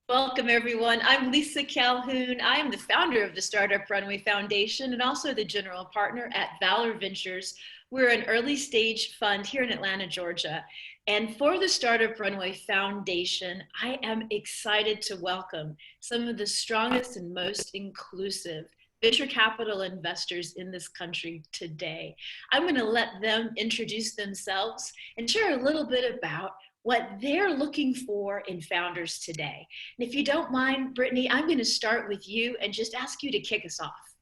Welcome, everyone. I'm Lisa Calhoun. I am the founder of the Startup Runway Foundation and also the general partner at Valor Ventures. We're an early stage fund here in Atlanta, Georgia. And for the Startup Runway Foundation, I am excited to welcome some of the strongest and most inclusive venture capital investors in this country today. I'm going to let them introduce themselves and share a little bit about what they're looking for in founders today. And if you don't mind, Brittany, I'm going to start with you and just ask you to kick us off.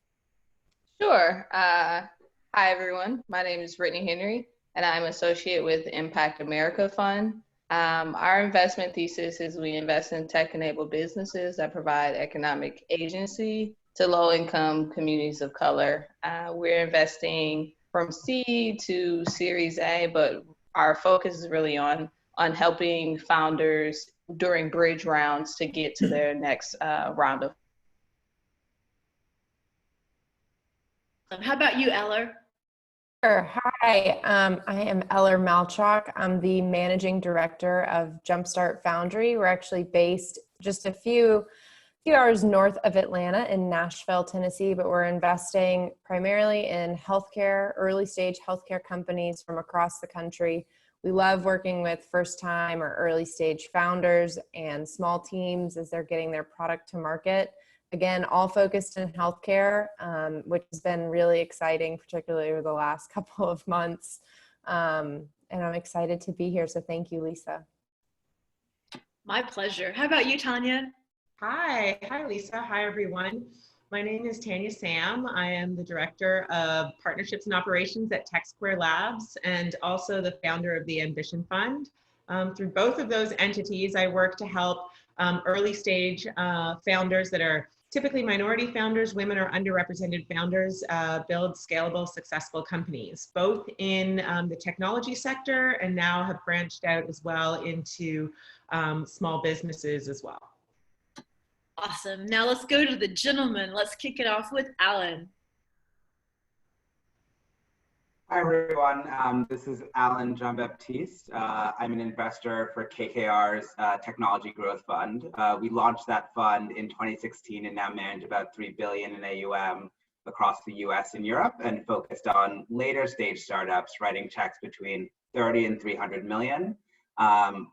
Sure. Hi, everyone. My name is Brittney Henry, and I'm associate with Impact America Fund. Our investment thesis is we invest in tech-enabled businesses that provide economic agency to low-income communities of color. We're investing from seed to Series A, but our focus is really on helping founders during bridge rounds to get to their next round of. How about you, Eller? Sure. Hi, I am Eller Mallchok. I'm the managing director of Jumpstart Foundry. We're actually based just a few hours north of Atlanta in Nashville, Tennessee, but we're investing primarily in healthcare, early stage healthcare companies from across the country. We love working with first time or early stage founders and small teams as they're getting their product to market. Again, all focused in healthcare, which has been really exciting, particularly over the last couple of months. And I'm excited to be here. So thank you, Lisa. My pleasure. How about you, Tanya? Hi, Lisa. Hi, everyone. My name is Tanya Sam. I am the Director of Partnerships and Operations at Tech Square Labs and also the founder of the Ambition Fund. Through both of those entities, I work to help early stage founders that are typically minority founders, women or underrepresented founders, build scalable, successful companies, both in the technology sector and now have branched out as well into small businesses as well. Awesome. Now let's go to the gentleman. Let's kick it off with Allan. Hi, everyone. This is Allan Jean-Baptiste. I'm an investor for KKR's Technology Growth Fund. We launched that fund in 2016 and now manage about $3 billion in AUM across the US and Europe and focused on later stage startups writing checks between 30 and 300 million.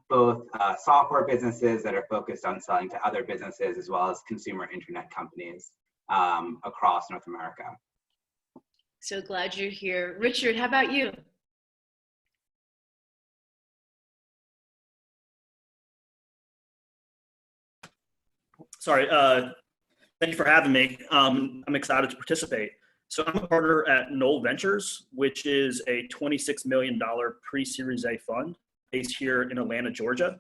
Both software businesses that are focused on selling to other businesses as well as consumer internet companies across North America. So glad you're here. Richard, how about you? Sorry, thank you for having me. I'm excited to participate. So I'm a partner at Knoll Ventures, which is a $26 million pre-Series A fund based here in Atlanta, Georgia.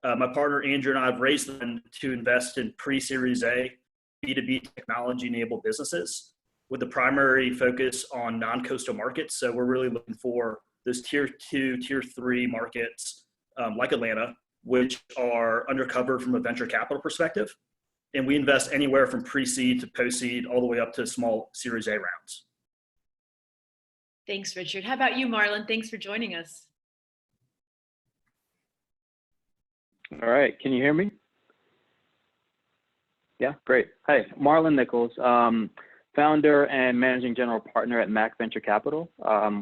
My partner Andrew and I have raised them to invest in pre-Series A B2B technology-enabled businesses with the primary focus on non-coastal markets. So we're really looking for those tier 2, tier 3 markets like Atlanta, which are undercovered from a venture capital perspective. And we invest anywhere from pre-seed to post-seed all the way up to small Series A rounds. Thanks, Richard. How about you, Marlon? Thanks for joining us. All right, can you hear me? Yeah, great. Hi, Marlon Nichols, founder and managing general partner at Mac Venture Capital.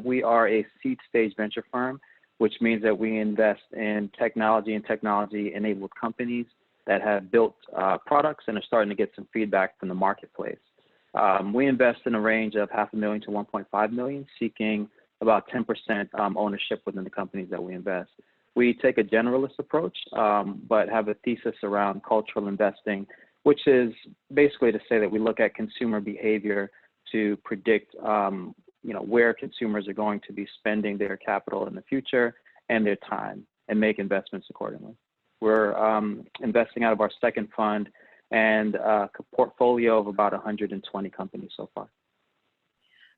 We are a seed stage venture firm, which means that we invest in technology and technology-enabled companies that have built products and are starting to get some feedback from the marketplace. We invest in a range of $500,000 to $1.5 million, seeking about 10% ownership within the companies that we invest. We take a generalist approach, but have a thesis around cultural investing, which is basically to say that we look at consumer behavior to predict where consumers are going to be spending their capital in the future and their time and make investments accordingly. We're investing out of our second fund and a portfolio of about 120 companies so far.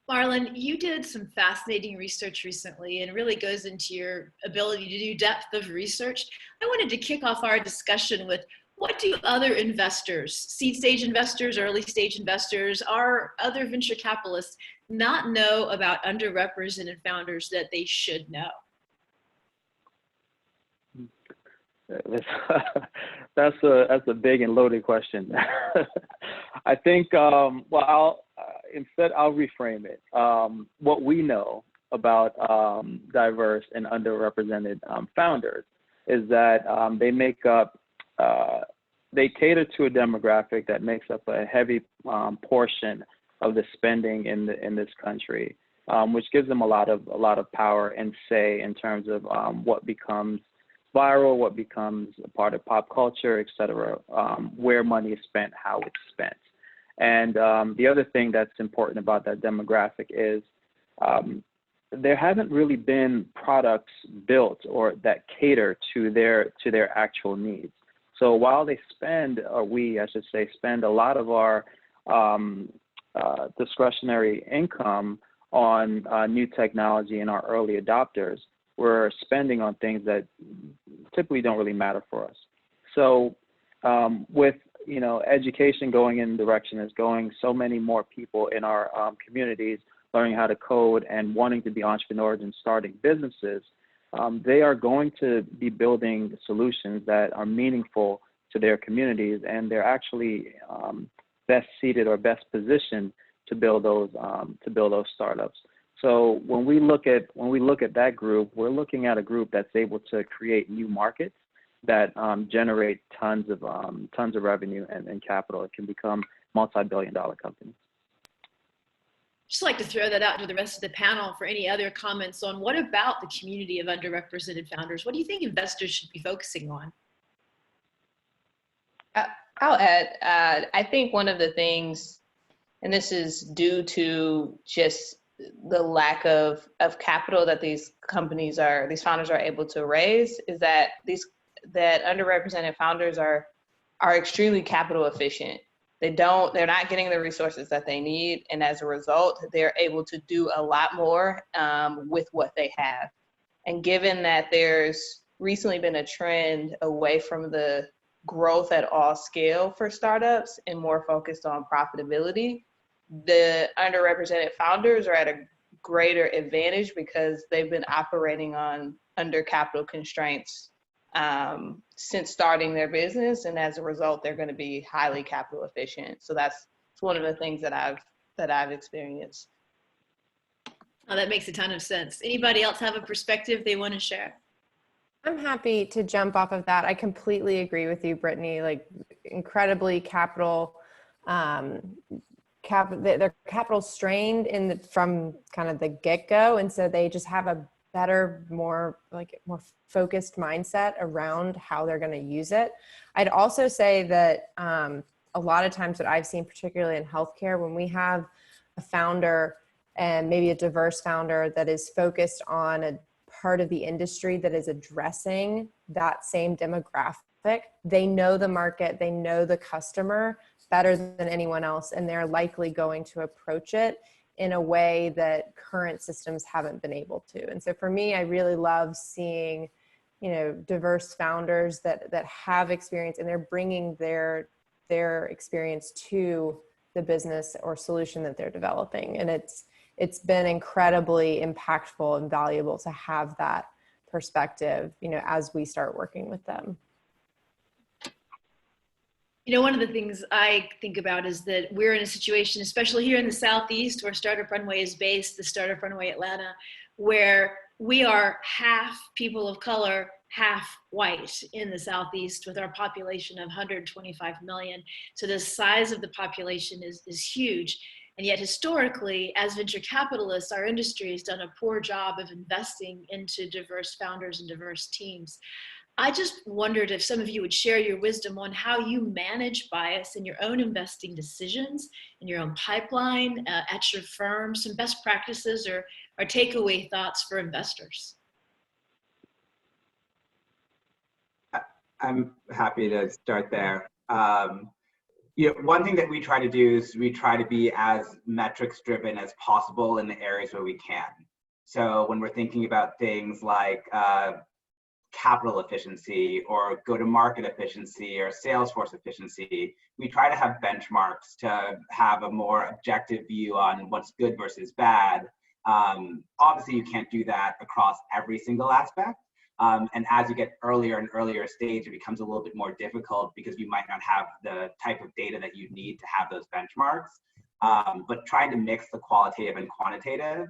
Marlon, you did some fascinating research recently and really goes into your ability to do depth of research. I wanted to kick off our discussion with what do other investors, seed stage investors, early stage investors, or other venture capitalists not know about underrepresented founders that they should know? That's a big and loaded question. I think, well, I'll reframe it. What we know about diverse and underrepresented founders is that they make up, they cater to a demographic that makes up a heavy portion of the spending in this country, which gives them a lot of power and say in terms of what becomes viral, what becomes a part of pop culture, et cetera, where money is spent, how it's spent. And the other thing that's important about that demographic is there haven't really been products built or that cater to their actual needs. So while they spend, or we, I should say, spend a lot of our discretionary income on new technology and our early adopters, we're spending on things that typically don't really matter for us. So with education going in the direction is going, so many more people in our communities learning how to code and wanting to be entrepreneurs and starting businesses, they are going to be building solutions that are meaningful to their communities, and they're actually best seated or best positioned to build those startups. So when we look at that group, we're looking at a group that's able to create new markets that generate tons of revenue and capital. It can become multi-billion-dollar companies. Just like to throw that out to the rest of the panel for any other comments on what about the community of underrepresented founders? What do you think investors should be focusing on? I'll add, I think one of the things, and this is due to just the lack of capital that these founders are able to raise, is that that underrepresented founders are extremely capital efficient. They're not getting the resources that they need, and as a result, they're able to do a lot more with what they have. And given that there's recently been a trend away from the growth at all scale for startups and more focused on profitability, the underrepresented founders are at a greater advantage because they've been operating under capital constraints since starting their business, and as a result, they're going to be highly capital efficient. So that's one of the things that I've experienced. Oh, that makes a ton of sense. Anybody else have a perspective they want to share? I'm happy to jump off of that. I completely agree with you, Brittany. Like, incredibly they're capital strained from kind of the get-go, and so they just have a better, more focused mindset around how they're going to use it. I'd also say that a lot of times what I've seen, particularly in healthcare, when we have a founder and maybe a diverse founder that is focused on a part of the industry that is addressing that same demographic, they know the market, they know the customer better than anyone else, and they're likely going to approach it in a way that current systems haven't been able to. And so for me, I really love seeing, diverse founders that have experience, and they're bringing their experience to the business or solution that they're developing. And it's been incredibly impactful and valuable to have that perspective, as we start working with them. One of the things I think about is that we're in a situation, especially here in the Southeast, where Startup Runway is based, the Startup Runway Atlanta, where we are half people of color, half white in the Southeast, with our population of 125 million. So the size of the population is huge. And yet historically, as venture capitalists, our industry has done a poor job of investing into diverse founders and diverse teams. I just wondered if some of you would share your wisdom on how you manage bias in your own investing decisions, in your own pipeline, at your firm, some best practices or takeaway thoughts for investors. I'm happy to start there. One thing that we try to do is we try to be as metrics driven as possible in the areas where we can. So when we're thinking about things like capital efficiency or go-to-market efficiency or Salesforce efficiency, we try to have benchmarks to have a more objective view on what's good versus bad. Obviously, you can't do that across every single aspect, And as you get earlier and earlier stage, it becomes a little bit more difficult because you might not have the type of data that you need to have those benchmarks. But trying to mix the qualitative and quantitative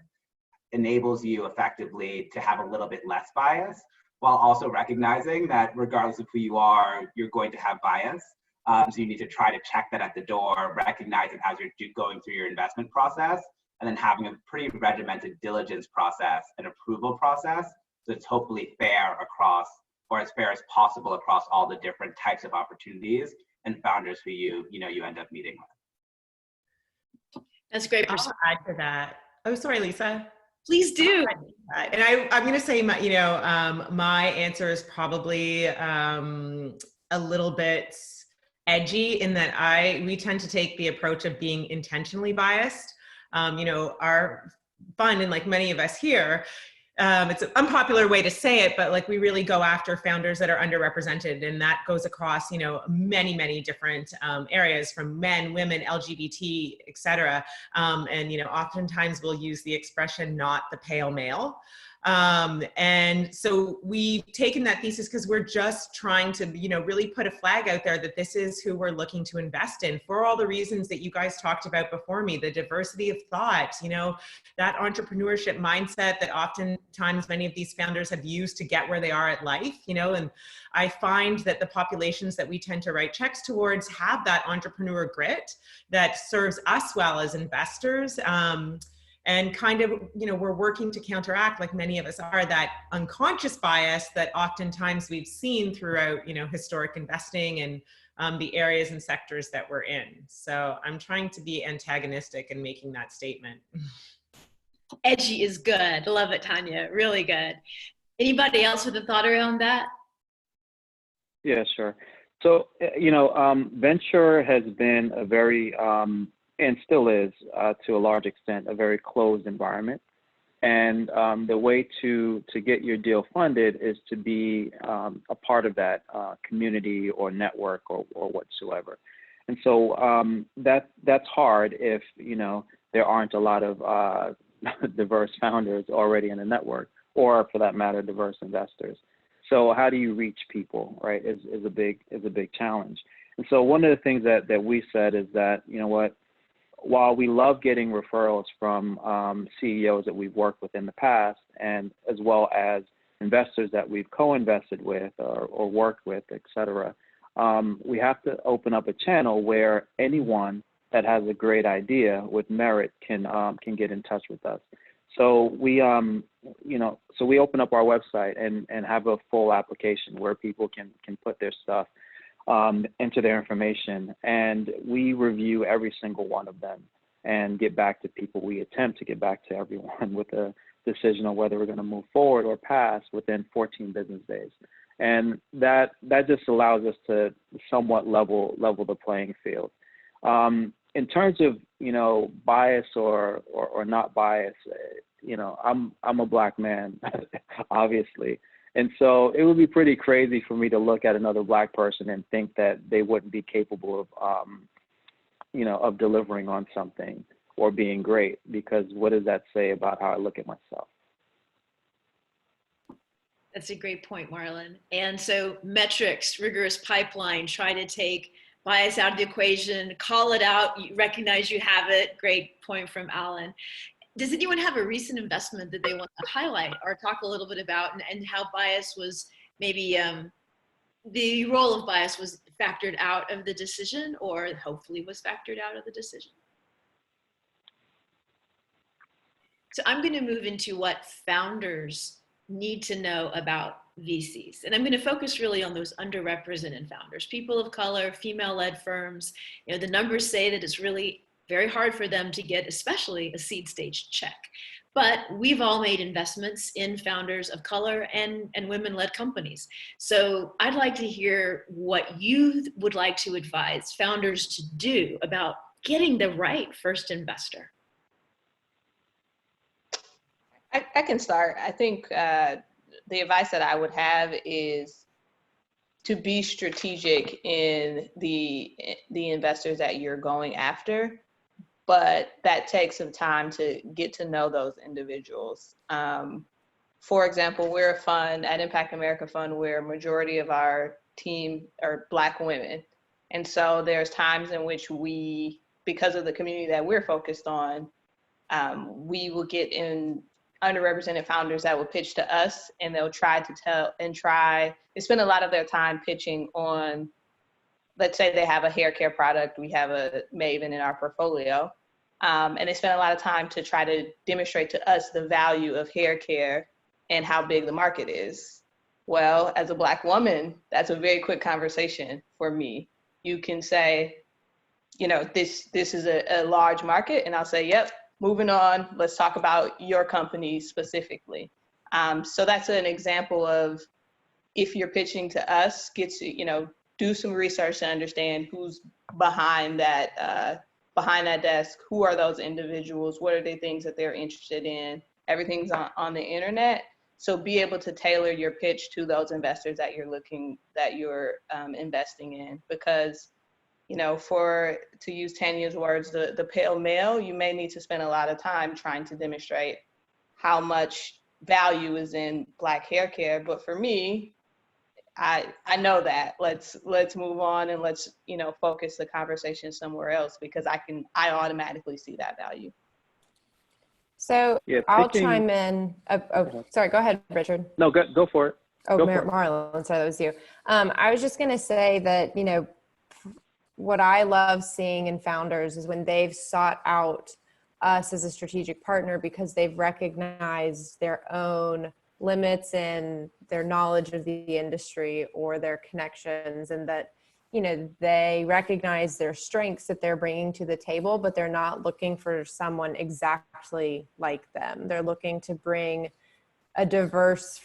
enables you effectively to have a little bit less bias, while also recognizing that regardless of who you are, you're going to have bias. So you need to try to check that at the door, recognize it as you're going through your investment process, and then having a pretty regimented diligence process and approval process that's hopefully fair across, or as fair as possible across all the different types of opportunities and founders who you end up meeting with. That's great. I'll add to that. Oh, sorry, Lisa. Please do. And I'm going to say, my answer is probably a little bit edgy in that we tend to take the approach of being intentionally biased. Our fund, and like many of us here, it's an unpopular way to say it, but like we really go after founders that are underrepresented, and that goes across, many different areas, from men, women, LGBT, et cetera. And, oftentimes we'll use the expression, not the pale male. And so we've taken that thesis because we're just trying to, really put a flag out there that this is who we're looking to invest in, for all the reasons that you guys talked about before me, the diversity of thought, that entrepreneurship mindset that oftentimes many of these founders have used to get where they are at life, and I find that the populations that we tend to write checks towards have that entrepreneur grit that serves us well as investors. And kind of, we're working to counteract, like many of us are, that unconscious bias that oftentimes we've seen throughout, historic investing and the areas and sectors that we're in. So I'm trying to be antagonistic in making that statement. Edgy is good. Love it, Tanya. Really good. Anybody else with a thought around that? Yeah, sure. So, venture has been a very, and still is, to a large extent, a very closed environment. And the way to get your deal funded is to be a part of that community or network or whatsoever. And so that's hard if, there aren't a lot of diverse founders already in the network, or for that matter, diverse investors. So how do you reach people, right, is a big challenge. And so one of the things that we said is that, while we love getting referrals from CEOs that we've worked with in the past, and as well as investors that we've co-invested with or worked with, et cetera, we have to open up a channel where anyone that has a great idea with merit can get in touch with us. So we open up our website and have a full application where people can put their stuff, enter their information, and we review every single one of them and get back to people. We attempt to get back to everyone with a decision on whether we're going to move forward or pass within 14 business days. And that just allows us to somewhat level the playing field. In terms of, bias or not bias, I'm a Black man, obviously. And so it would be pretty crazy for me to look at another Black person and think that they wouldn't be capable of, of delivering on something or being great, because what does that say about how I look at myself? That's a great point, Marlon. And so metrics, rigorous pipeline, try to take bias out of the equation, call it out, you recognize you have it. Great point from Allan. Does anyone have a recent investment that they want to highlight or talk a little bit about, and how bias was maybe the role of bias was factored out of the decision, or hopefully was factored out of the decision? So I'm going to move into what founders need to know about VCs. And I'm going to focus really on those underrepresented founders, people of color, female-led firms. The numbers say that it's really very hard for them to get, especially a seed stage check. But we've all made investments in founders of color and women-led companies. So I'd like to hear what you would like to advise founders to do about getting the right first investor. I can start. I think the advice that I would have is to be strategic in the investors that you're going after, but that takes some time to get to know those individuals. for example, we're a fund at Impact America Fund where a majority of our team are Black women. And so there's times in which we, because of the community that we're focused on, we will get in underrepresented founders that will pitch to us, and they'll try to they spend a lot of their time pitching on, let's say they have a hair care product, we have a Maven in our portfolio, and they spend a lot of time to try to demonstrate to us the value of hair care and how big the market is. Well, as a Black woman, that's a very quick conversation for me. You can say, you know, this is a large market, and I'll say, yep, moving on, let's talk about your company specifically. So that's an example of, if you're pitching to us, do some research to understand who's behind that desk, who are those individuals, what are the things that they're interested in. Everything's on the internet. So be able to tailor your pitch to those investors that you're investing in, because, you know, to use Tanya's words, the pale male, you may need to spend a lot of time trying to demonstrate how much value is in Black hair care. But for me, I know that. Let's move on, and let's, you know, focus the conversation somewhere else, because I automatically see that value. So Yeah, I'll chime in. Sorry, go ahead, Richard. No, go for it. Oh, Go for it. Marlon, sorry, that was you. I was just going to say that, you know, what I love seeing in founders is when they've sought out us as a strategic partner because they've recognized their own limits and their knowledge of the industry or their connections, and that, you know, they recognize their strengths that they're bringing to the table, but they're not looking for someone exactly like them. They're looking to bring a diverse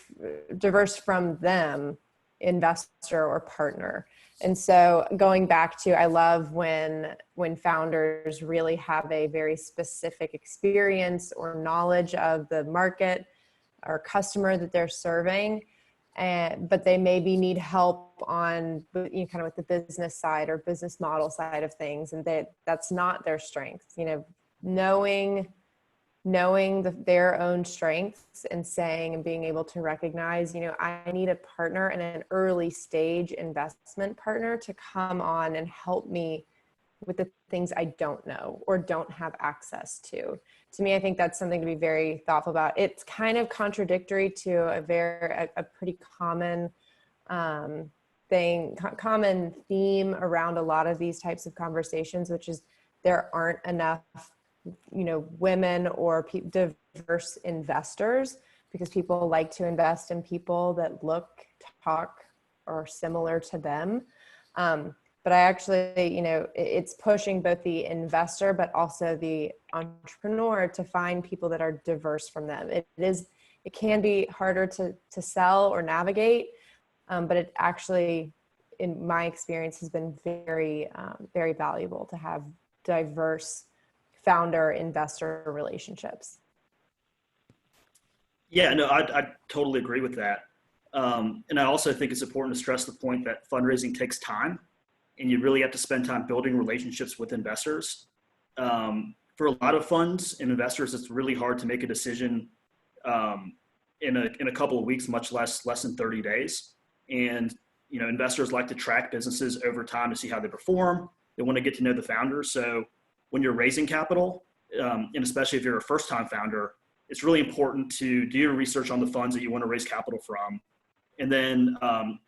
from them investor or partner. And so going back to, I love when founders really have a very specific experience or knowledge of the market or customer that they're serving, but they maybe need help on, you know, kind of with the business side or business model side of things, and that's not their strength. You know, knowing their own strengths and saying and being able to recognize, you know, I need a partner and an early stage investment partner to come on and help me with the things I don't know or don't have access to. To me, I think that's something to be very thoughtful about. It's kind of contradictory to a pretty common common theme around a lot of these types of conversations, which is there aren't enough, you know, women or diverse investors, because people like to invest in people that look, talk, or similar to them. But I actually, you know, it's pushing both the investor, but also the entrepreneur to find people that are diverse from them. It can be harder to sell or navigate, but it actually, in my experience, has been very, very valuable to have diverse founder-investor relationships. Yeah, no, I totally agree with that. And I also think it's important to stress the point that fundraising takes time, and you really have to spend time building relationships with investors. For a lot of funds and investors, it's really hard to make a decision in a couple of weeks, much less than 30 days. And, you know, investors like to track businesses over time to see how they perform. They want to get to know the founders. So when you're raising capital, and especially if you're a first-time founder, it's really important to do your research on the funds that you want to raise capital from, and then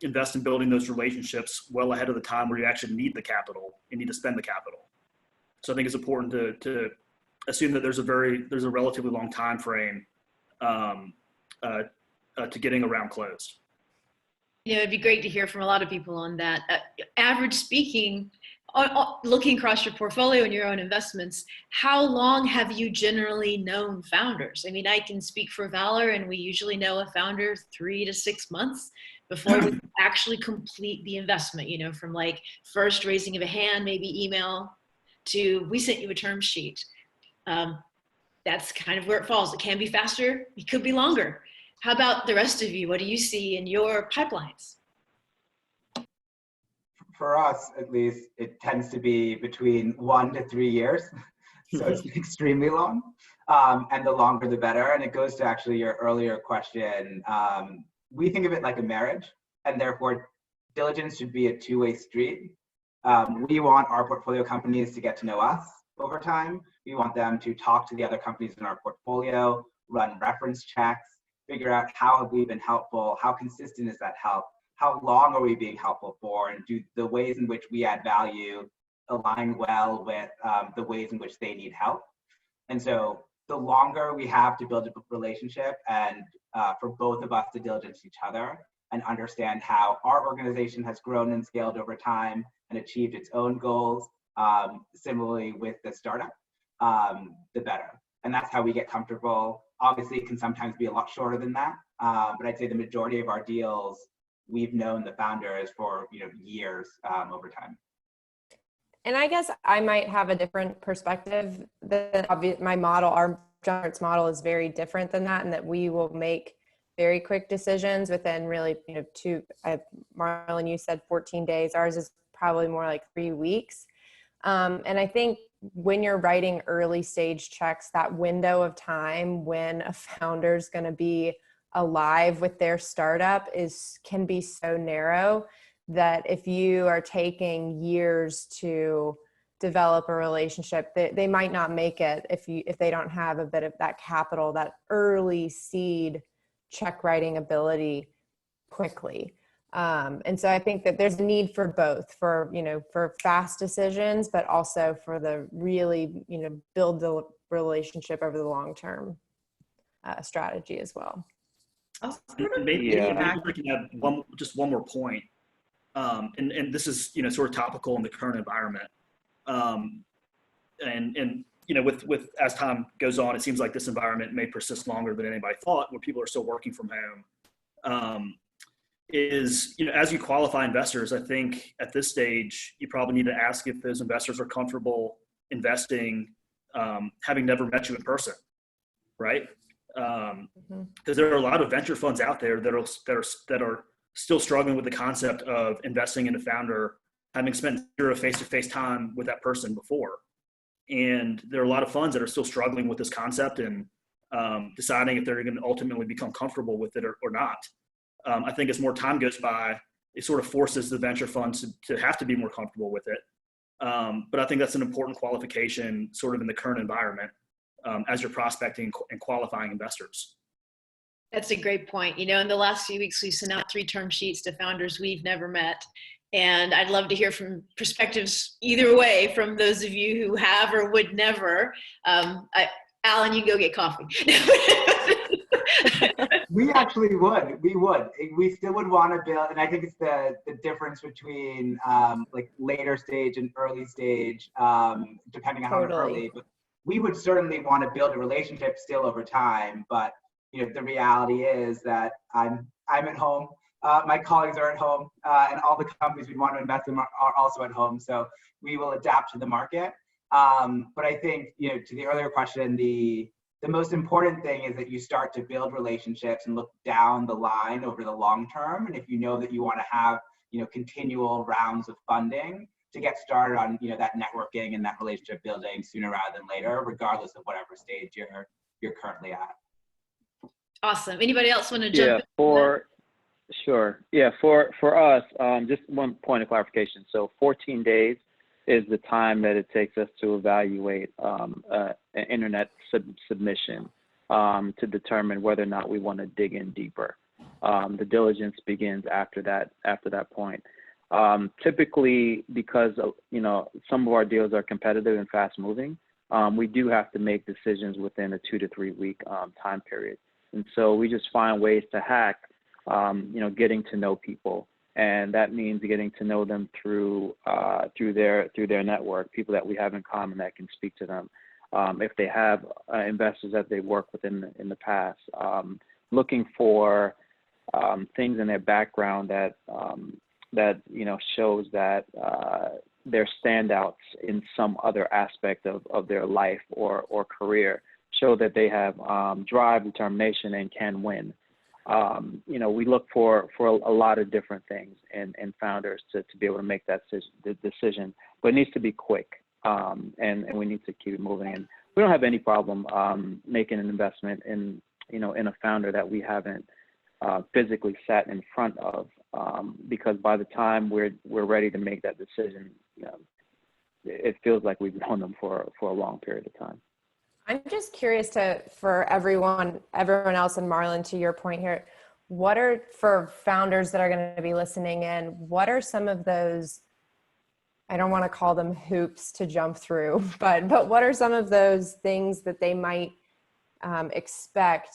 invest in building those relationships well ahead of the time where you actually need the capital and need to spend the capital. So I think it's important to assume that there's a relatively long time frame to getting a round closed. You know, it'd be great to hear from a lot of people on that. Average speaking, looking across your portfolio and your own investments, how long have you generally known founders? I mean, I can speak for Valor, and we usually know a founder 3 to 6 months before we actually complete the investment, you know, from like first raising of a hand, maybe email, to we sent you a term sheet. That's kind of where it falls. It can be faster, it could be longer. How about the rest of you? What do you see in your pipelines? For us, at least, it tends to be between 1 to 3 years. So it's extremely long, and the longer the better. And it goes to actually your earlier question. We think of it like a marriage, and therefore diligence should be a two-way street. We want our portfolio companies to get to know us over time. We want them to talk to the other companies in our portfolio, run reference checks, figure out how have we been helpful, how consistent is that help, how long are we being helpful for, and do the ways in which we add value align well with the ways in which they need help. And so the longer we have to build a relationship and for both of us to diligence each other and understand how our organization has grown and scaled over time and achieved its own goals, similarly with the startup, the better. And that's how we get comfortable. Obviously, it can sometimes be a lot shorter than that, but I'd say the majority of our deals, we've known the founders for years over time. And I guess I might have a different perspective than my model. Our Jumpstart's model is very different than that, and that we will make very quick decisions within really, Marlon, you said 14 days. Ours is probably more like 3 weeks. And I think when you're writing early stage checks, that window of time when a founder is going to be alive with their startup can be so narrow that if you are taking years to develop a relationship, they might not make it if they don't have a bit of that capital, that early seed check writing ability quickly. And so I think that there's a need for both, for fast decisions, but also for the really, build the relationship over the long term strategy as well. Maybe I can add one more point. And this is, sort of topical in the current environment. And with as time goes on, it seems like this environment may persist longer than anybody thought, where people are still working from home. As you qualify investors, I think at this stage, you probably need to ask if those investors are comfortable investing, having never met you in person, right? Because there are a lot of venture funds out there that are still struggling with the concept of investing in a founder, having spent zero face-to-face time with that person before. And there are a lot of funds that are still struggling with this concept and deciding if they're going to ultimately become comfortable with it or not. I think as more time goes by, it sort of forces the venture funds to have to be more comfortable with it. But I think that's an important qualification sort of in the current environment as you're prospecting and qualifying investors. That's a great point. In the last few weeks, we sent out 3 term sheets to founders we've never met. And I'd love to hear from perspectives either way from those of you who have or would never. Allan, you go get coffee. We actually would. We still would want to build, and I think it's the difference between like later stage and early stage, depending on how early. But we would certainly want to build a relationship still over time. But the reality is that I'm at home. My colleagues are at home, and all the companies we want to invest in are also at home. So we will adapt to the market. But I think, to the earlier question, the most important thing is that you start to build relationships and look down the line over the long term. And if you know that you want to have, continual rounds of funding to get started on, that networking and that relationship building sooner rather than later, regardless of whatever stage you're currently at. Awesome. Anybody else want to jump in? Sure. Yeah, for us, just one point of clarification. So 14 days is the time that it takes us to evaluate an internet submission to determine whether or not we want to dig in deeper. The diligence begins after that point. Typically, because some of our deals are competitive and fast moving, we do have to make decisions within a 2 to 3 week time period. And so we just find ways to hack, getting to know people. And that means getting to know them through their network, people that we have in common that can speak to them. If they have investors that they work with in the past, looking for things in their background that shows that they're standouts in some other aspect of their life or career, show that they have drive, determination, and can win. We look for a lot of different things in founders to be able to make that decision, but it needs to be quick. and we need to keep it moving. And we don't have any problem making an investment in, in a founder that we haven't physically sat in front of, because by the time we're ready to make that decision, it feels like we've known them for a long period of time. I'm just curious for everyone else, and Marlon, to your point here, what are, for founders that are going to be listening in, what are some of those, I don't want to call them hoops to jump through, but what are some of those things that they might expect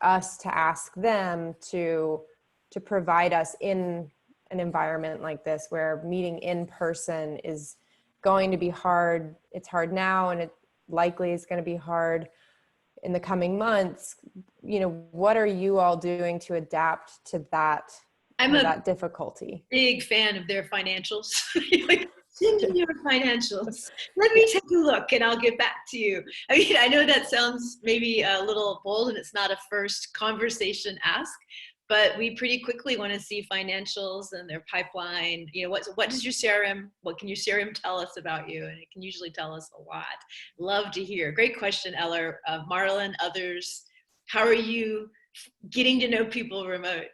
us to ask them to provide us in an environment like this, where meeting in person is going to be hard? It's hard now, and it likely is going to be hard in the coming months. What are you all doing to adapt to that? That difficulty? Big fan of their financials. Like, send me your financials. Let me take a look and I'll get back to you. I mean, I know that sounds maybe a little bold and it's not a first conversation ask, but we pretty quickly want to see financials and their pipeline. What does your CRM, what can your CRM tell us about you? And it can usually tell us a lot. Love to hear. Great question, Eller. Marlon, others, how are you getting to know people remote?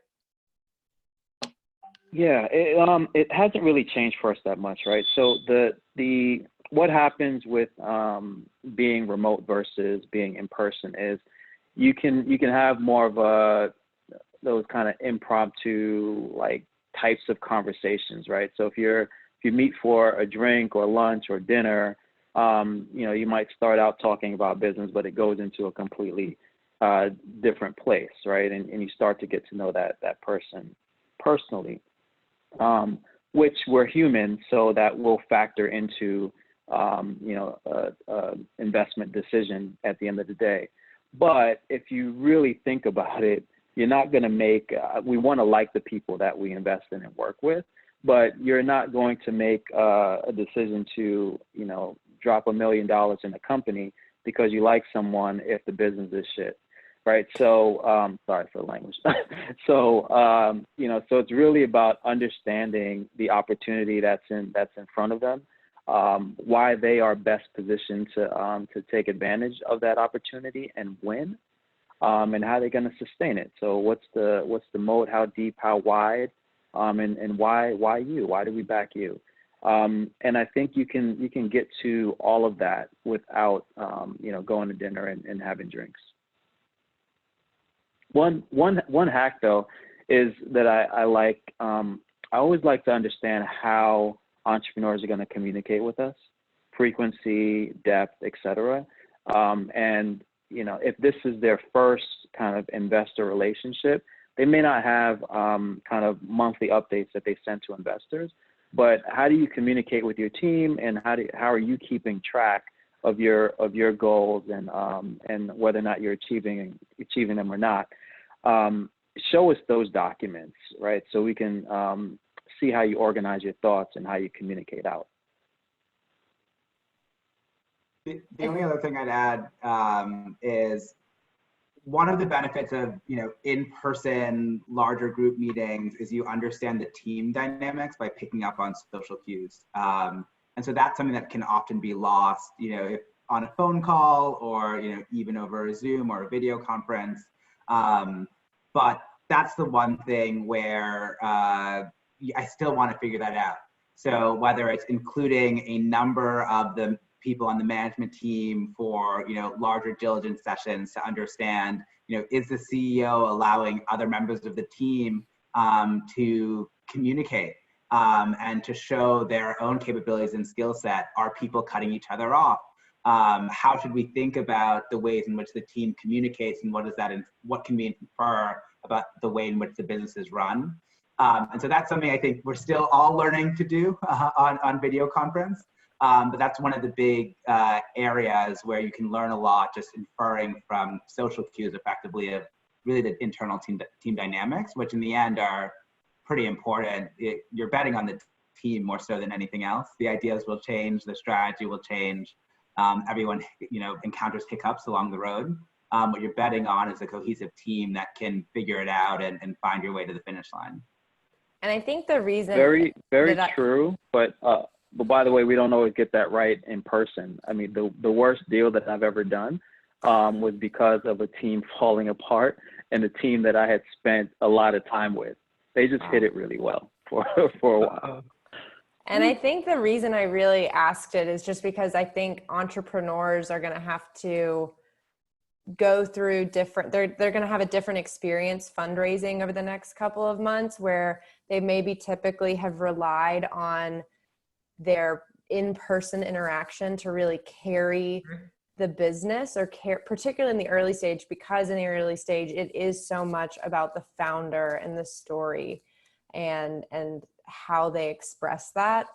Yeah, it hasn't really changed for us that much, right? So the what happens with being remote versus being in person is you can have more of those kind of impromptu like types of conversations, right? So if you meet for a drink or lunch or dinner, you might start out talking about business, but it goes into a completely different place, right? And you start to get to know that person personally, which we're human, so that will factor into investment decision at the end of the day. But if you really think about it, you're not going to make, we want to like the people that we invest in and work with, but you're not going to make a decision to, drop $1 million in a company because you like someone if the business is shit, right? So, sorry for the language. So it's really about understanding the opportunity that's in front of them, why they are best positioned to take advantage of that opportunity and win. And how they're going to sustain it. So what's the moat? How deep? How wide? And why you? Why do we back you? And I think you can get to all of that without going to dinner and having drinks. One hack though is that I like. I always like to understand how entrepreneurs are going to communicate with us, frequency, depth, etc. And if this is their first kind of investor relationship, they may not have kind of monthly updates that they send to investors, but how do you communicate with your team, and how are you keeping track of your goals and whether or not you're achieving them or not? Show us those documents, right? So we can see how you organize your thoughts and how you communicate out. The only other thing I'd add is one of the benefits of in-person larger group meetings is you understand the team dynamics by picking up on social cues, and so that's something that can often be lost, if on a phone call or even over a Zoom or a video conference. But that's the one thing where I still want to figure that out. So whether it's including a number of the people on the management team for larger diligence sessions to understand is the CEO allowing other members of the team to communicate and to show their own capabilities and skill set? Are people cutting each other off? How should we think about the ways in which the team communicates, and what can we infer about the way in which the business is run? And so that's something I think we're still all learning to do on video conference. But that's one of the big areas where you can learn a lot, just inferring from social cues effectively of really the internal team dynamics, which in the end are pretty important. You're betting on the team more so than anything else. The ideas will change, the strategy will change. Everyone encounters hiccups along the road. What you're betting on is a cohesive team that can figure it out and find your way to the finish line. And I think the reason very true, but but by the way, we don't always get that right in person. I mean, the worst deal that I've ever done was because of a team falling apart and a team that I had spent a lot of time with. They just hit it really well for a while. And I think the reason I really asked it is just because I think entrepreneurs are going to have to go through they're going to have a different experience fundraising over the next couple of months, where they maybe typically have relied on their in-person interaction to really carry the business, or particularly in the early stage, because in the early stage, it is so much about the founder and the story and how they express that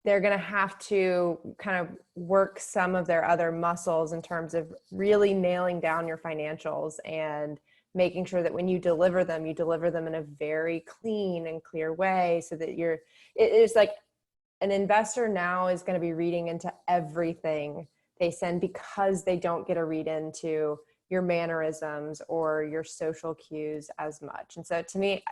they're going to have to kind of work some of their other muscles in terms of really nailing down your financials and making sure that when you deliver them in a very clean and clear way, so that it's like an investor now is going to be reading into everything they send, because they don't get a read into your mannerisms or your social cues as much. And so to me,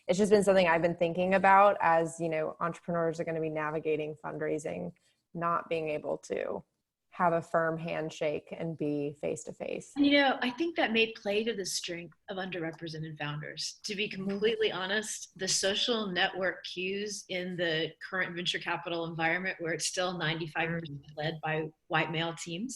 it's just been something I've been thinking about as, entrepreneurs are going to be navigating fundraising, not being able to have a firm handshake and be face-to-face. I think that may play to the strength of underrepresented founders. To be completely honest, the social network cues in the current venture capital environment, where it's still 95% led by white male teams,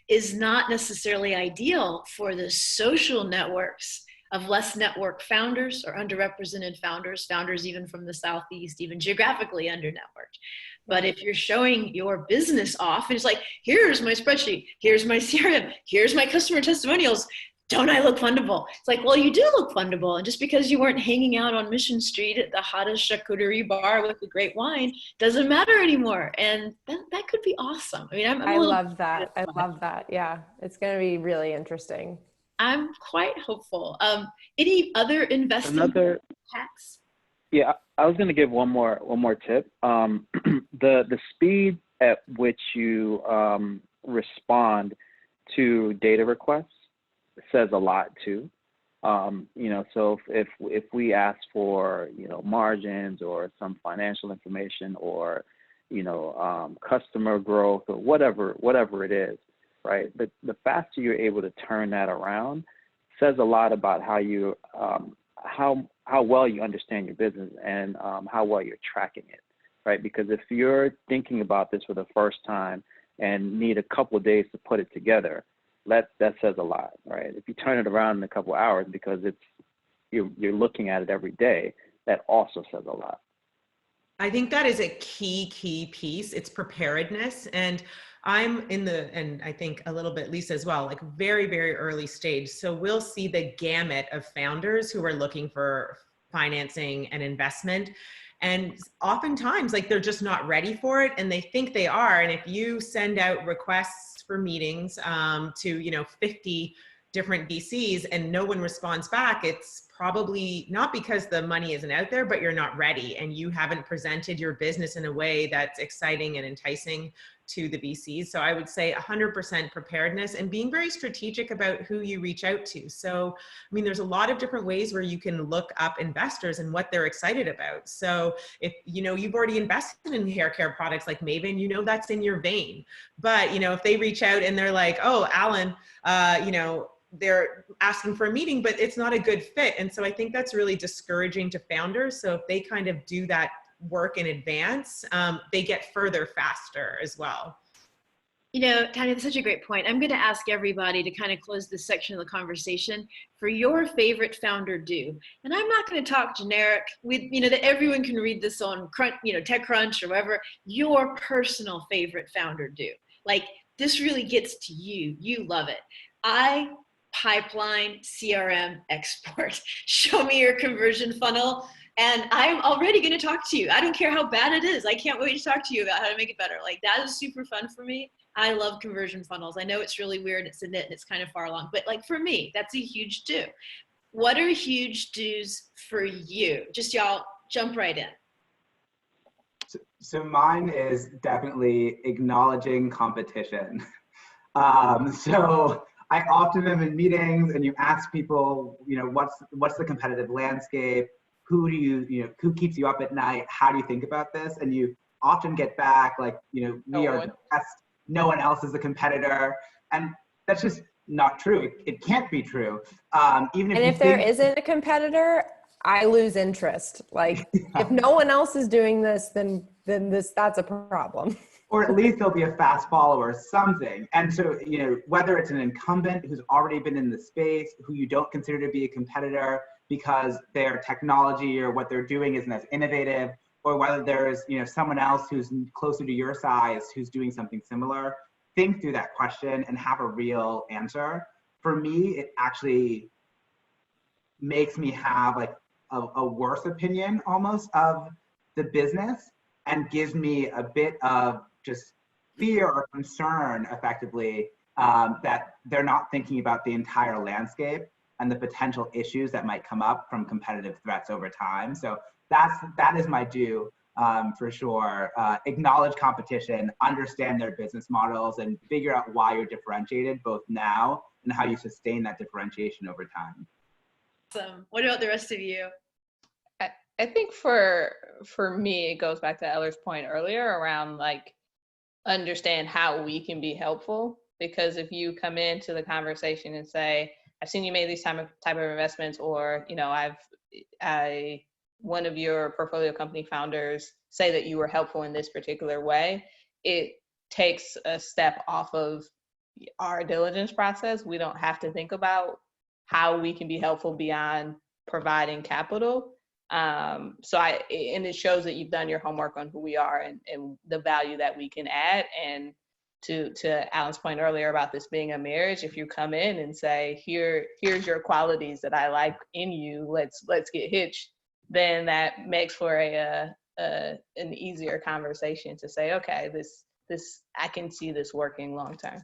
is not necessarily ideal for the social networks of less network founders or underrepresented founders even from the Southeast, even geographically under-networked. But if you're showing your business off, and it's like, here's my spreadsheet, here's my CRM, here's my customer testimonials, don't I look fundable? It's like, well, you do look fundable. And just because you weren't hanging out on Mission Street at the hottest charcuterie bar with the great wine doesn't matter anymore. And that could be awesome. I mean, I love that. I love that. Yeah, it's going to be really interesting. I'm quite hopeful. Any other investing hacks? Yeah, I was going to give one more tip. The speed at which you respond to data requests says a lot too. So if we ask for margins or some financial information or customer growth or whatever it is, right? The faster you're able to turn that around says a lot about how you how well you understand your business and how well you're tracking it, right? Because if you're thinking about this for the first time and need a couple of days to put it together, that says a lot, right? If you turn it around in a couple of hours because you're looking at it every day, that also says a lot. I think that is a key piece. It's preparedness. And I'm and I think a little bit Lisa as well, like very, very early stage. So we'll see the gamut of founders who are looking for financing and investment. And oftentimes, like, they're just not ready for it and they think they are. And if you send out requests for meetings to, 50 different VCs and no one responds back, it's probably not because the money isn't out there, but you're not ready and you haven't presented your business in a way that's exciting and enticing to the VCs. So I would say 100% preparedness and being very strategic about who you reach out to. So, I mean, there's a lot of different ways where you can look up investors and what they're excited about. So if, you've already invested in hair care products like Maven, that's in your vein. But, if they reach out and they're like, oh, Allan, they're asking for a meeting, but it's not a good fit. And so I think that's really discouraging to founders. So if they kind of do that work in advance, they get further faster as well. Tanya, that's such a great point. I'm going to ask everybody to kind of close this section of the conversation for your favorite founder do. And I'm not going to talk generic with, that everyone can read this on TechCrunch or whatever. Your personal favorite founder do. Like, this really gets to you. You love it. Pipeline, CRM, export. Show me your conversion funnel. And I'm already going to talk to you. I don't care how bad it is. I can't wait to talk to you about how to make it better. Like, that is super fun for me. I love conversion funnels. I know it's really weird. It's a knit and it's kind of far along, but like for me, that's a huge do. What are huge do's for you? Just y'all jump right in. So mine is definitely acknowledging competition. So I often am in meetings and you ask people, what's the competitive landscape? Who do who keeps you up at night? How do you think about this? And you often get back like, we No are one. the best, no one else is a competitor. And that's just not true. It can't be true. Even And if there isn't a competitor, I lose interest. Like if no one else is doing this, then that's a problem. Or at least there'll be a fast follower, something. And so, whether it's an incumbent who's already been in the space, who you don't consider to be a competitor because their technology or what they're doing isn't as innovative, or whether there's, someone else who's closer to your size who's doing something similar, think through that question and have a real answer. For me, it actually makes me have like a worse opinion almost of the business, and gives me a bit of just fear or concern effectively that they're not thinking about the entire landscape and the potential issues that might come up from competitive threats over time. So that is my due for sure. Acknowledge competition, understand their business models, and figure out why you're differentiated both now and how you sustain that differentiation over time. Awesome. What about the rest of you? I think for me, it goes back to Eller's point earlier around like understand how we can be helpful. Because if you come into the conversation and say, I've seen you made these type of investments, or one of your portfolio company founders say that you were helpful in this particular way, it takes a step off of our diligence process. We don't have to think about how we can be helpful beyond providing capital. And it shows that you've done your homework on who we are and the value that we can add. And to Allan's point earlier about this being a marriage, if you come in and say, here's your qualities that I like in you, let's get hitched, then that makes for an easier conversation to say, okay, this I can see this working long term.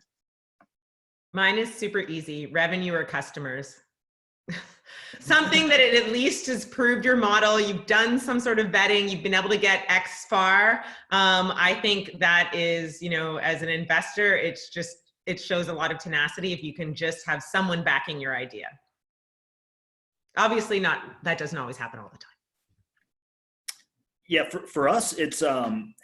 Mine is super easy: revenue or customers. Something that it at least has proved your model. You've done some sort of vetting. You've been able to get X far. I think that is, as an investor, it shows a lot of tenacity if you can just have someone backing your idea. Obviously that doesn't always happen all the time. Yeah, for us, it's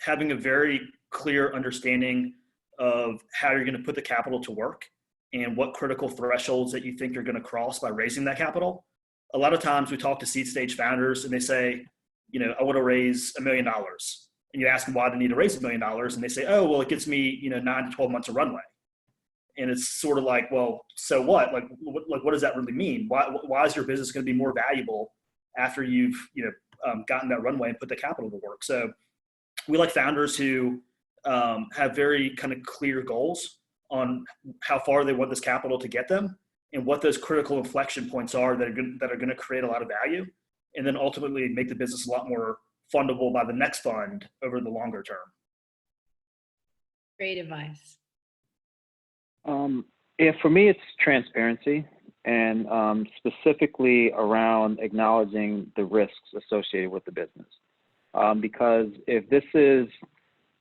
having a very clear understanding of how you're going to put the capital to work and what critical thresholds that you think you're going to cross by raising that capital. A lot of times we talk to seed stage founders and they say, I want to raise $1 million. And you ask them why they need to raise $1 million. And they say, oh, well, it gives me, 9 to 12 months of runway. And it's sort of like, well, so what? Like, what does that really mean? Why is your business going to be more valuable after you've, gotten that runway and put the capital to work? So we like founders who have very kind of clear goals on how far they want this capital to get them and what those critical inflection points are that are going to create a lot of value, and then ultimately make the business a lot more fundable by the next fund over the longer term. Great advice. For me, it's transparency, and specifically around acknowledging the risks associated with the business. Because if this is,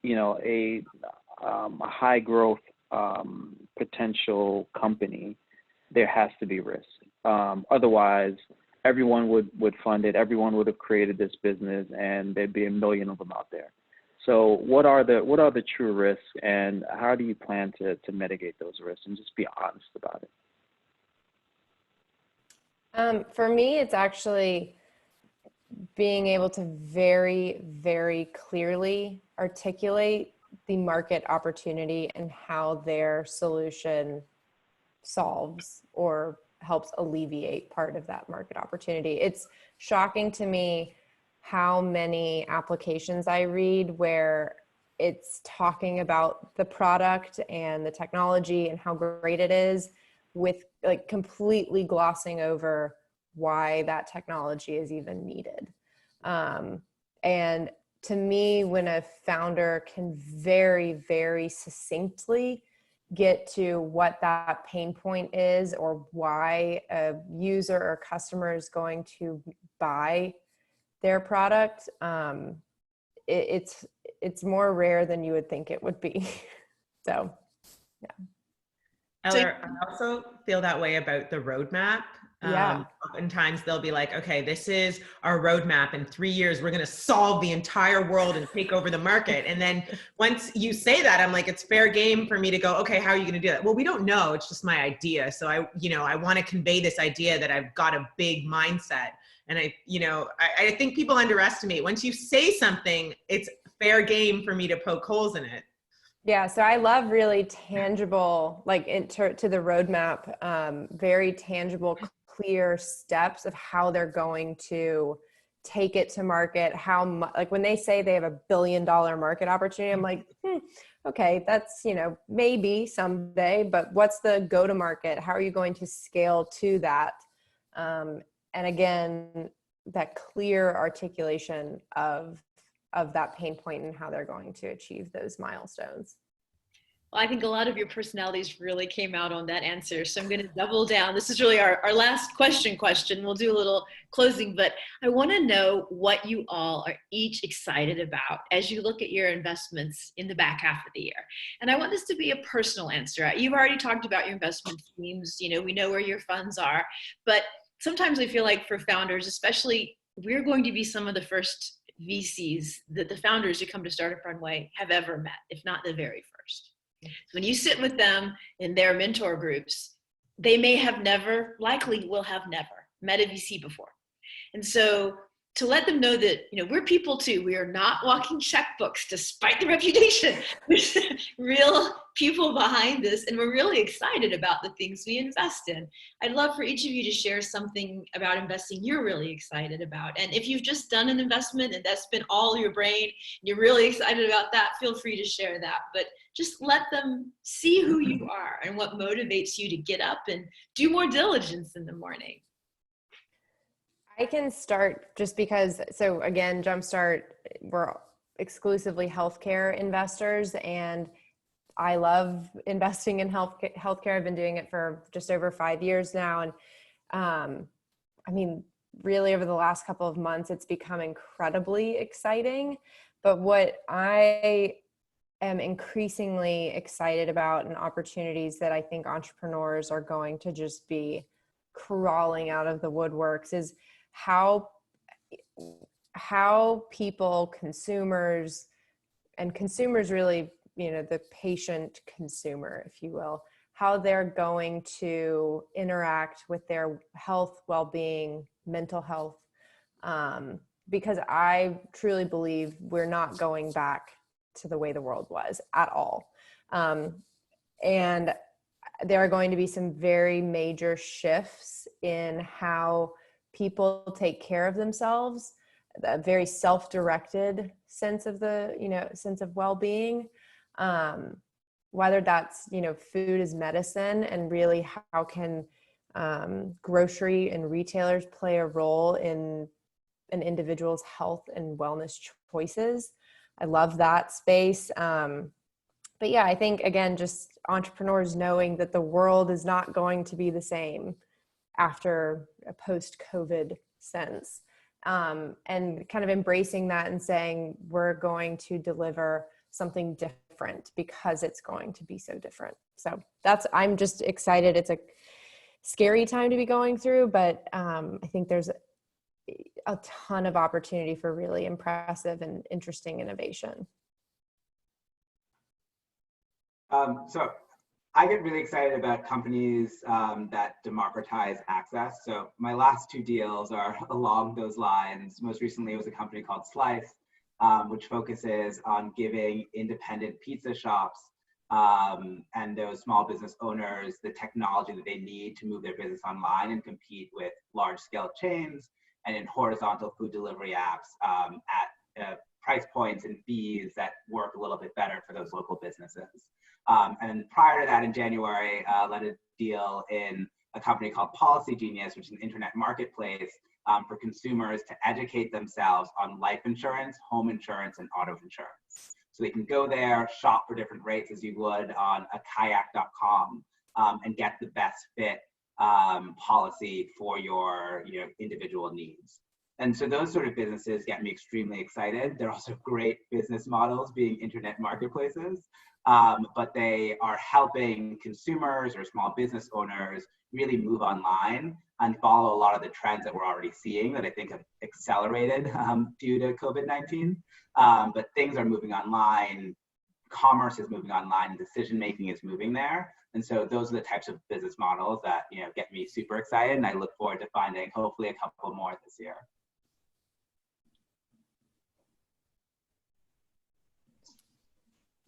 a high growth potential company, there has to be risk. Otherwise, everyone would fund it. Everyone would have created this business, and there'd be a million of them out there. So, what are the true risks, and how do you plan to mitigate those risks, and just be honest about it? For me, it's actually being able to very, very clearly articulate the market opportunity and how their solution solves or helps alleviate part of that market opportunity. It's shocking to me how many applications I read where it's talking about the product and the technology and how great it is, with like completely glossing over why that technology is even needed. And to me, when a founder can very, very succinctly get to what that pain point is or why a user or customer is going to buy their product, it's more rare than you would think it would be. So, yeah. Eller, I also feel that way about the roadmap. Yeah. Oftentimes they'll be like, okay, this is our roadmap. In 3 years, we're going to solve the entire world and take over the market. And then once you say that, I'm like, it's fair game for me to go, okay, how are you going to do that? Well, we don't know. It's just my idea. So I want to convey this idea that I've got a big mindset. And I think people underestimate, once you say something, it's fair game for me to poke holes in it. Yeah, so I love really tangible, like to the roadmap, very tangible, clear steps of how they're going to take it to market. Like when they say they have $1 billion market opportunity, I'm like, okay, that's, maybe someday, but what's the go to market? How are you going to scale to that? And again, that clear articulation of that pain point and how they're going to achieve those milestones. Well, I think a lot of your personalities really came out on that answer. So I'm going to double down. This is really our last question. We'll do a little closing, but I want to know what you all are each excited about as you look at your investments in the back half of the year. And I want this to be a personal answer. You've already talked about your investment themes. We know where your funds are, but sometimes I feel like for founders, especially, we're going to be some of the first VCs that the founders who come to Startup Runway have ever met, if not the very first. So when you sit with them in their mentor groups, they may have likely will have never met a VC before. And so to let them know that, we're people too. We are not walking checkbooks despite the reputation. There's real people behind this, and we're really excited about the things we invest in. I'd love for each of you to share something about investing you're really excited about. And if you've just done an investment and that's been all your brain, you're really excited about that, feel free to share that. But just let them see who you are and what motivates you to get up and do more diligence in the morning. I can start just because, so again, Jumpstart, we're exclusively healthcare investors, and I love investing in healthcare. I've been doing it for just over 5 years now. And really over the last couple of months, it's become incredibly exciting. But what I am increasingly excited about and opportunities that I think entrepreneurs are going to just be crawling out of the woodworks is how people, consumers really, the patient consumer, if you will, how they're going to interact with their health, well-being, mental health, because I truly believe we're not going back to the way the world was at all. And there are going to be some very major shifts in how people take care of themselves, a very self-directed sense of sense of well-being, whether that's, food is medicine, and really how can grocery and retailers play a role in an individual's health and wellness choices. I love that space. But yeah, I think, again, just entrepreneurs knowing that the world is not going to be the same after a post-COVID sense, and kind of embracing that and saying, we're going to deliver something different because it's going to be so different. So I'm just excited. It's a scary time to be going through, but I think there's a ton of opportunity for really impressive and interesting innovation. So I get really excited about companies that democratize access. So my last 2 deals are along those lines. Most recently, it was a company called Slice, which focuses on giving independent pizza shops and those small business owners the technology that they need to move their business online and compete with large-scale chains and in horizontal food delivery apps at price points and fees that work a little bit better for those local businesses. And prior to that, in January, led a deal in a company called Policy Genius, which is an internet marketplace for consumers to educate themselves on life insurance, home insurance, and auto insurance. So they can go there, shop for different rates as you would on a kayak.com, and get the best fit policy for your individual needs. And so those sort of businesses get me extremely excited. They're also great business models, being internet marketplaces, but they are helping consumers or small business owners really move online and follow a lot of the trends that we're already seeing that I think have accelerated due to COVID-19. But things are moving online, commerce is moving online, decision-making is moving there. And so those are the types of business models that, you know, get me super excited. And I look forward to finding hopefully a couple more this year.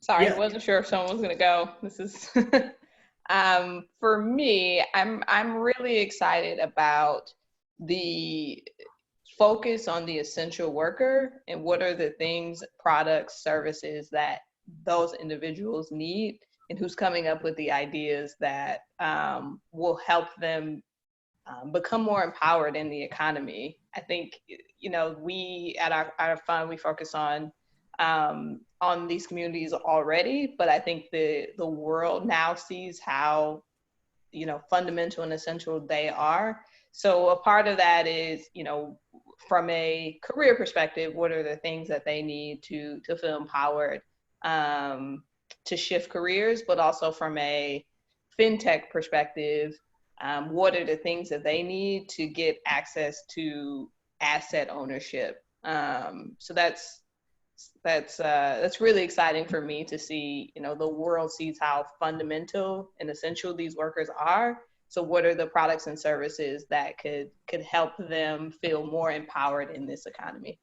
Sorry, Yeah. I wasn't sure if someone was gonna go. This is for me, I'm really excited about the focus on the essential worker and what are the things, products, services that those individuals need, and who's coming up with the ideas that will help them become more empowered in the economy. I think, you know, we at our fund, we focus on these communities already, but I think the world now sees how, you know, fundamental and essential they are. So a part of that is, you know, from a career perspective, what are the things that they need to feel empowered to shift careers, but also from a fintech perspective, what are the things that they need to get access to asset ownership? So that's really exciting for me to see. You know, the world sees how fundamental and essential these workers are. So what are the products and services that could help them feel more empowered in this economy?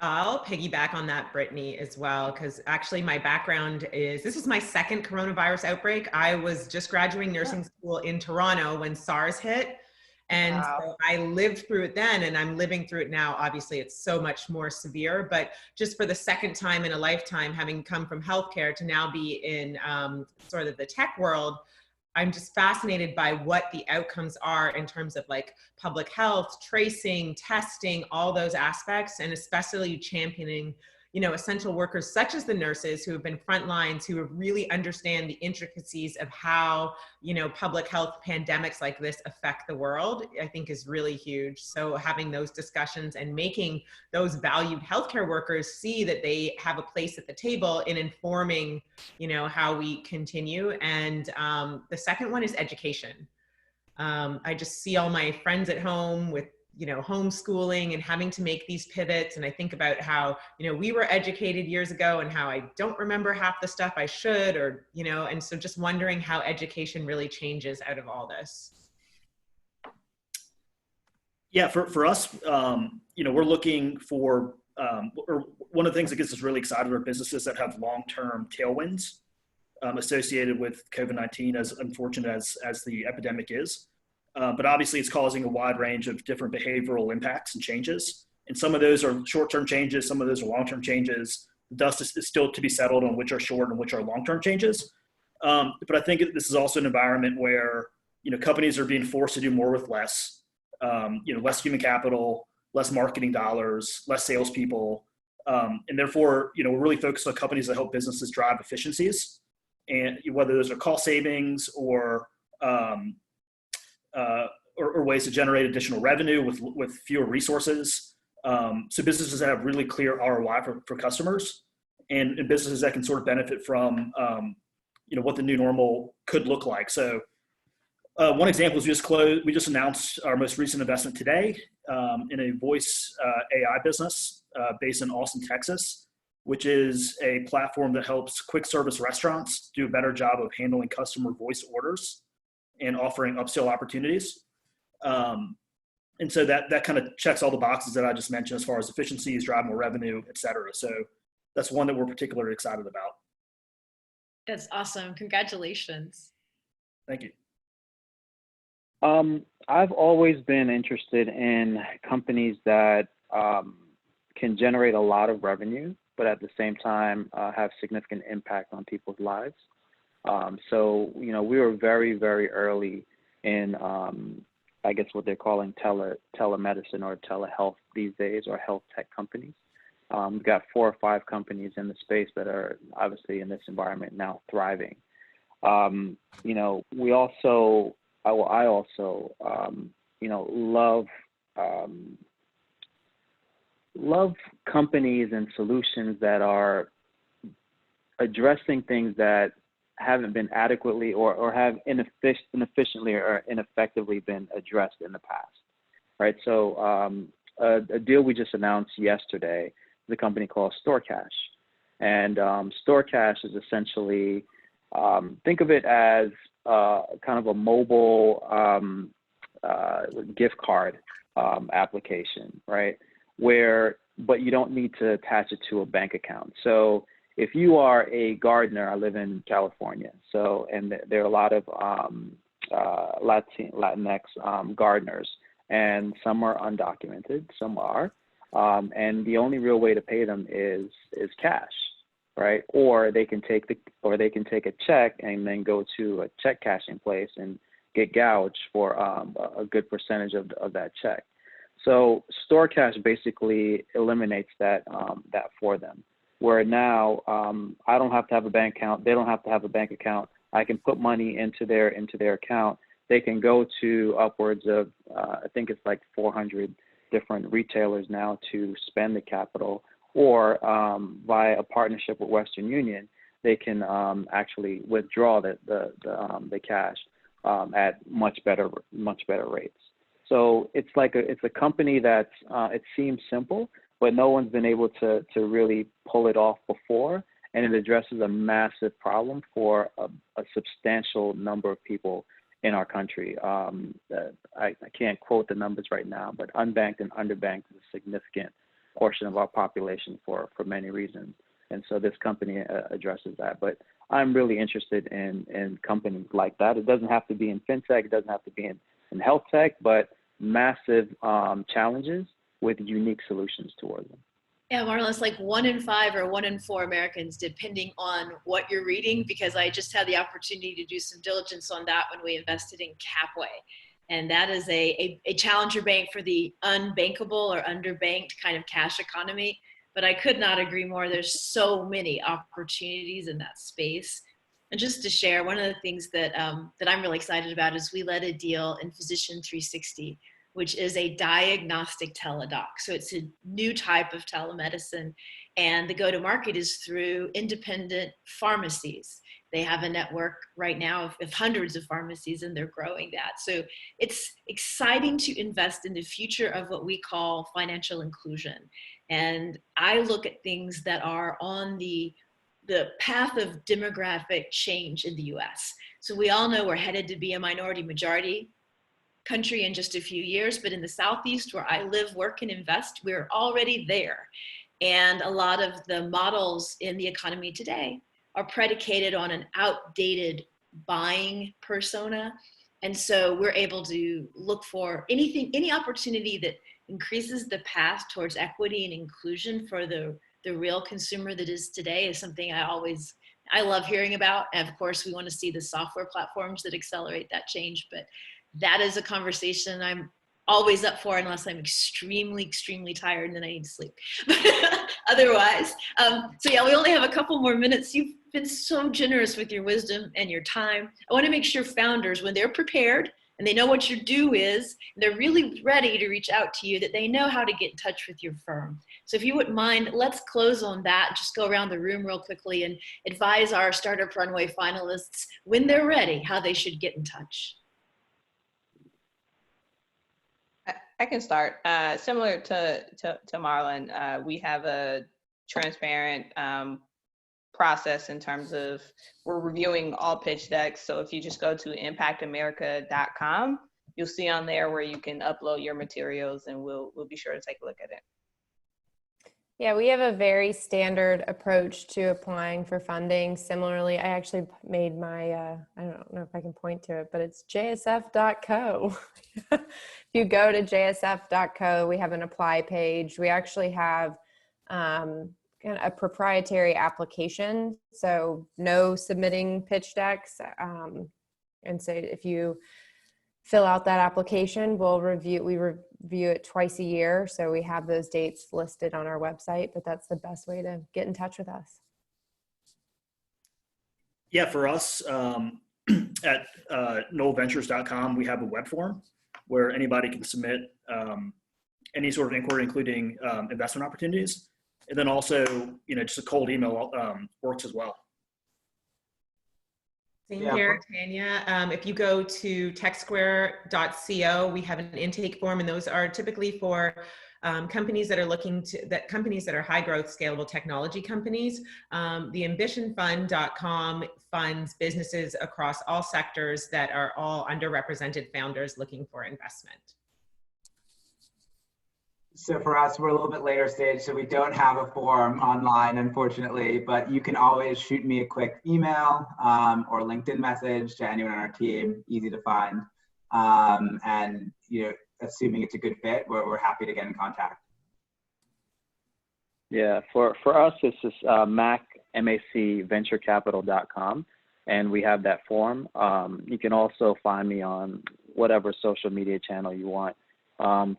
I'll piggyback on that, Brittany, as well, because actually my background is, this is my second coronavirus outbreak. I was just graduating nursing school in Toronto when SARS hit. And Wow. so I lived through it then, and I'm living through it now. Obviously, it's so much more severe, but just for the second time in a lifetime, having come from healthcare to now be in sort of the tech world, I'm just fascinated by what the outcomes are in terms of like public health, tracing, testing, all those aspects, and especially championing, you know, essential workers such as the nurses who have been front lines, who really understand the intricacies of how, you know, public health pandemics like this affect the world, I think is really huge. So having those discussions and making those valued healthcare workers see that they have a place at the table in informing, you know, how we continue. And the second one is education. I just see all my friends at home with, you know, homeschooling and having to make these pivots. And I think about how, you know, we were educated years ago and how I don't remember half the stuff I should, or, you know, and so just wondering how education really changes out of all this. Yeah, for us, you know, we're looking for, or one of the things that gets us really excited are businesses that have long-term tailwinds associated with COVID-19, as unfortunate as the epidemic is. But obviously it's causing a wide range of different behavioral impacts and changes. And some of those are short-term changes, some of those are long-term changes. The dust is still to be settled on which are short and which are long-term changes. But I think this is also an environment where, you know, companies are being forced to do more with less, you know, less human capital, less marketing dollars, less salespeople. And therefore, you know, we're really focused on companies that help businesses drive efficiencies. And whether those are cost savings or ways to generate additional revenue with fewer resources. So businesses that have really clear ROI for customers, and businesses that can sort of benefit from, you know, what the new normal could look like. So one example is we just announced our most recent investment today in a voice AI business based in Austin, Texas, which is a platform that helps quick service restaurants do a better job of handling customer voice orders and offering upsell opportunities. And so that kind of checks all the boxes that I just mentioned as far as efficiencies, drive more revenue, et cetera. So that's one that we're particularly excited about. That's awesome. Congratulations. Thank you. I've always been interested in companies that can generate a lot of revenue, but at the same time have significant impact on people's lives. So, you know, we were very, very early in, I guess what they're calling telemedicine or telehealth these days, or health tech companies. We've got 4 or 5 companies in the space that are obviously in this environment now thriving. You know, I also, you know, love love companies and solutions that are addressing things that haven't been adequately or have inefficiently or ineffectively been addressed in the past, right? So a deal we just announced yesterday is a company called StoreCash. And StoreCash is essentially, think of it as kind of a mobile gift card application, right? But you don't need to attach it to a bank account. So if you are a gardener, I live in California, and there are a lot of Latinx gardeners, and some are undocumented, some are, and the only real way to pay them is cash, right? Or they can take a check and then go to a check cashing place and get gouged for a good percentage of that check. So StoreCash basically eliminates that for them. Where now I don't have to have a bank account. They don't have to have a bank account. I can put money into their account. They can go to upwards of I think it's like 400 different retailers now to spend the capital, or via a partnership with Western Union, they can actually withdraw the cash at much better rates. So it's a company that's it seems simple, but no one's been able to really pull it off before, and it addresses a massive problem for a substantial number of people in our country. I can't quote the numbers right now, but unbanked and underbanked is a significant portion of our population for many reasons. And so this company addresses that. But I'm really interested in companies like that. It doesn't have to be in fintech, it doesn't have to be in health tech, but massive challenges with unique solutions towards them. Yeah, Marlon, it's like 1 in 5 or 1 in 4 Americans, depending on what you're reading, because I just had the opportunity to do some diligence on that when we invested in Capway. And that is a challenger bank for the unbankable or underbanked kind of cash economy. But I could not agree more. There's so many opportunities in that space. And just to share, one of the things that I'm really excited about is we led a deal in Physician 360, which is a diagnostic teledoc. So it's a new type of telemedicine. And the go-to-market is through independent pharmacies. They have a network right now of hundreds of pharmacies, and they're growing that. So it's exciting to invest in the future of what we call financial inclusion. And I look at things that are on the path of demographic change in the US. So we all know we're headed to be a minority majority country in just a few years, but in the Southeast where I live, work, and invest, we're already there. And a lot of the models in the economy today are predicated on an outdated buying persona. And so we're able to look for any opportunity that increases the path towards equity and inclusion for the real consumer that is today is something I love hearing about. And of course, we want to see the software platforms that accelerate that change, but that is a conversation I'm always up for, unless I'm extremely, extremely tired and then I need to sleep. Otherwise, so yeah, we only have a couple more minutes. You've been so generous with your wisdom and your time. I want to make sure founders, when they're prepared and they know what your due is, and they're really ready to reach out to you, that they know how to get in touch with your firm. So if you wouldn't mind, let's close on that. Just go around the room real quickly and advise our Startup Runway finalists, when they're ready, how they should get in touch. I can start. Similar to Marlon, we have a transparent process in terms of we're reviewing all pitch decks. So if you just go to impactamerica.com, you'll see on there where you can upload your materials, and we'll be sure to take a look at it. Yeah, we have a very standard approach to applying for funding. Similarly, I actually made my, I don't know if I can point to it, but it's jsf.co. If you go to jsf.co, we have an apply page. We actually have a proprietary application, so no submitting pitch decks. And so if you fill out that application, we review it twice a year. So we have those dates listed on our website, but that's the best way to get in touch with us. Yeah, for us at knollventures.com, we have a web form where anybody can submit any sort of inquiry, including investment opportunities. And then also, just a cold email works as well. Same here, Tanya. If you go to techsquare.co, we have an intake form, and those are typically for companies that are companies that are high growth, scalable technology companies. The ambitionfund.com funds businesses across all sectors that are all underrepresented founders looking for investment. So for us, we're a little bit later stage, so we don't have a form online, unfortunately, but you can always shoot me a quick email or LinkedIn message to anyone on our team, easy to find. And, assuming it's a good fit, we're happy to get in contact. Yeah, for us, it's just macventurecapital.com, and we have that form. You can also find me on whatever social media channel you want.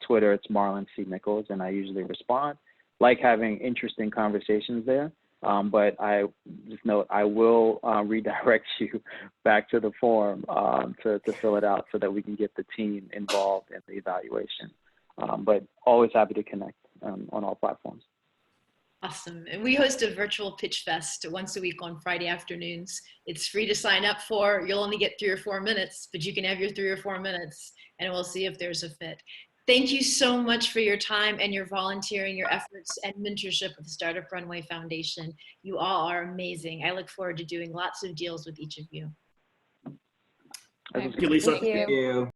Twitter, it's Marlon C. Nichols, and I usually respond. Like having interesting conversations there, but I just note I will redirect you back to the form to fill it out so that we can get the team involved in the evaluation. But always happy to connect on all platforms. Awesome. And we host a virtual pitch fest once a week on Friday afternoons. It's free to sign up for. You'll only get 3 or 4 minutes, but you can have your 3 or 4 minutes and we'll see if there's a fit. Thank you so much for your time and your volunteering, your efforts and mentorship of the Startup Runway Foundation. You all are amazing. I look forward to doing lots of deals with each of you. Thank you, Lisa. Thank you.